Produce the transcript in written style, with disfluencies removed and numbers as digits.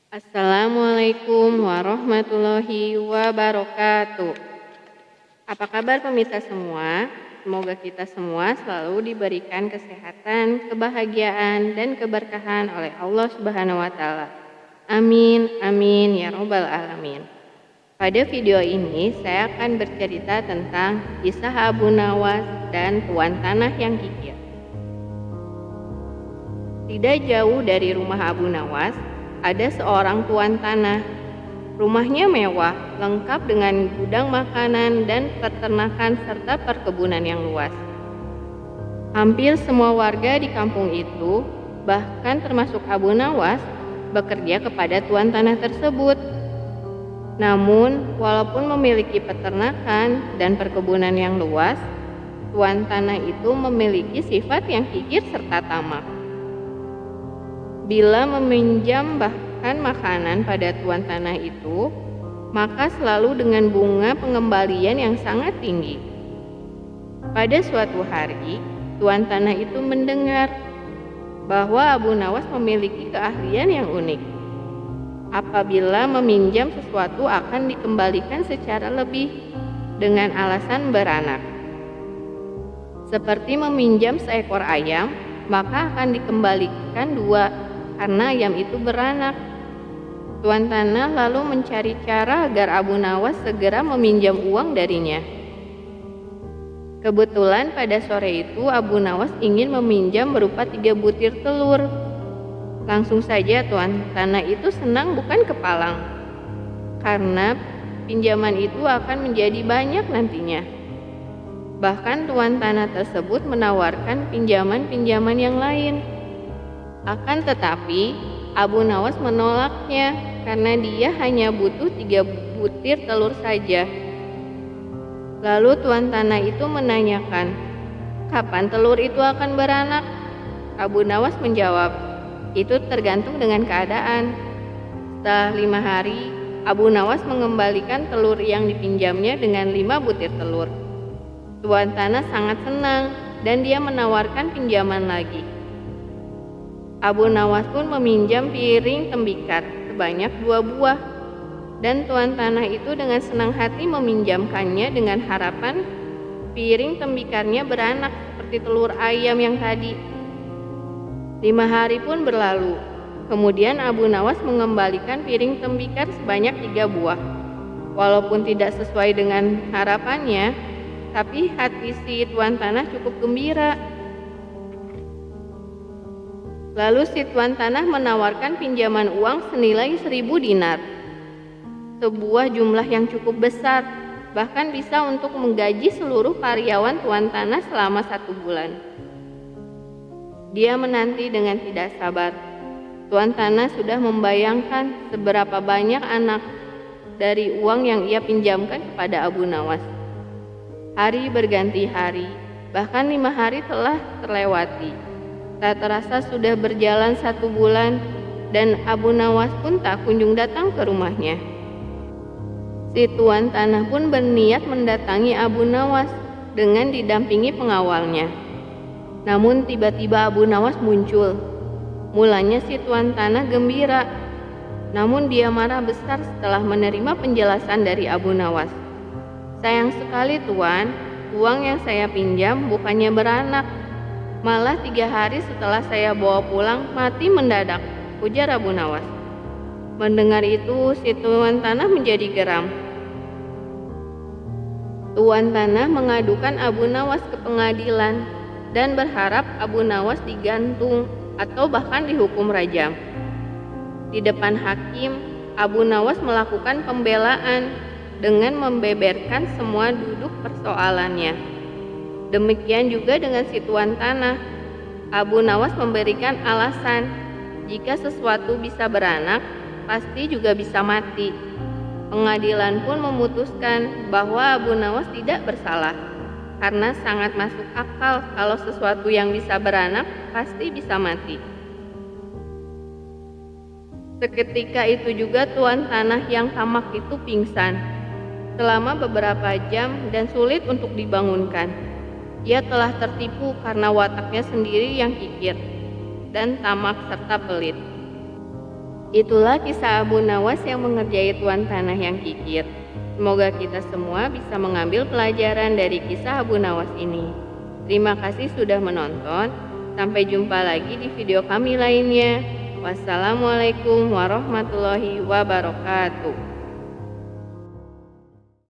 Assalamualaikum warahmatullahi wabarakatuh. Apa kabar pemirsa semua? Semoga kita semua selalu diberikan kesehatan, kebahagiaan, dan keberkahan oleh Allah Subhanahu wa Ta'ala. Amin, amin, ya Robbal 'Alamin. Pada video ini, saya akan bercerita tentang kisah Abu Nawas dan tuan tanah yang kikir. Tidak jauh dari rumah Abu Nawas, ada seorang tuan tanah. Rumahnya mewah, lengkap dengan gudang makanan dan peternakan serta perkebunan yang luas. Hampir semua warga di kampung itu, bahkan termasuk Abu Nawas, bekerja kepada tuan tanah tersebut. Namun, walaupun memiliki peternakan dan perkebunan yang luas, tuan tanah itu memiliki sifat yang kikir serta tamak. Bila meminjam bahkan makanan pada tuan tanah itu, maka selalu dengan bunga pengembalian yang sangat tinggi. Pada suatu hari, tuan tanah itu mendengar bahwa Abu Nawas memiliki keahlian yang unik. Apabila meminjam sesuatu akan dikembalikan secara lebih dengan alasan beranak. Seperti meminjam seekor ayam, maka akan dikembalikan 2 karena ayam itu beranak. Tuan tanah lalu mencari cara agar Abu Nawas segera meminjam uang darinya. Kebetulan pada sore itu Abu Nawas ingin meminjam berupa 3 butir telur. Langsung saja tuan tanah itu senang bukan kepalang, karena pinjaman itu akan menjadi banyak nantinya. Bahkan tuan tanah tersebut menawarkan pinjaman-pinjaman yang lain. Akan tetapi, Abu Nawas menolaknya karena dia hanya butuh 3 butir telur saja. Lalu tuan tanah itu menanyakan, kapan telur itu akan beranak? Abu Nawas menjawab, itu tergantung dengan keadaan. Setelah 5 hari, Abu Nawas mengembalikan telur yang dipinjamnya dengan 5 butir telur. Tuan tanah sangat senang dan dia menawarkan pinjaman lagi. Abu Nawas pun meminjam piring tembikar sebanyak 2 buah, dan tuan tanah itu dengan senang hati meminjamkannya dengan harapan piring tembikarnya beranak seperti telur ayam yang tadi. 5 hari pun berlalu, kemudian Abu Nawas mengembalikan piring tembikar sebanyak 3 buah. Walaupun tidak sesuai dengan harapannya, tapi hati si tuan tanah cukup gembira. Lalu si tuan tanah menawarkan pinjaman uang senilai 1000 dinar. Sebuah jumlah yang cukup besar, bahkan bisa untuk menggaji seluruh karyawan tuan tanah selama 1 bulan. Dia menanti dengan tidak sabar. Tuan tanah sudah membayangkan seberapa banyak anak dari uang yang ia pinjamkan kepada Abu Nawas. Hari berganti hari, bahkan 5 hari telah terlewati. Tak terasa sudah berjalan 1 bulan dan Abu Nawas pun tak kunjung datang ke rumahnya. Si tuan tanah pun berniat mendatangi Abu Nawas dengan didampingi pengawalnya. Namun tiba-tiba Abu Nawas muncul. Mulanya si tuan tanah gembira, namun dia marah besar setelah menerima penjelasan dari Abu Nawas. Sayang sekali tuan, uang yang saya pinjam bukannya beranak. Malah 3 hari setelah saya bawa pulang mati mendadak, ujar Abu Nawas. Mendengar itu si tuan tanah menjadi geram. Tuan tanah mengadukan Abu Nawas ke pengadilan dan berharap Abu Nawas digantung atau bahkan dihukum rajam. Di depan hakim, Abu Nawas melakukan pembelaan dengan membeberkan semua duduk persoalannya. Demikian juga dengan si tuan tanah. Abu Nawas memberikan alasan, jika sesuatu bisa beranak, pasti juga bisa mati. Pengadilan pun memutuskan bahwa Abu Nawas tidak bersalah, karena sangat masuk akal kalau sesuatu yang bisa beranak pasti bisa mati. Seketika itu juga tuan tanah yang tamak itu pingsan selama beberapa jam dan sulit untuk dibangunkan. Ia telah tertipu karena wataknya sendiri yang kikir dan tamak serta pelit. Itulah kisah Abu Nawas yang mengerjai tuan tanah yang kikir. Semoga kita semua bisa mengambil pelajaran dari kisah Abu Nawas ini. Terima kasih sudah menonton. Sampai jumpa lagi di video kami lainnya. Wassalamualaikum warahmatullahi wabarakatuh.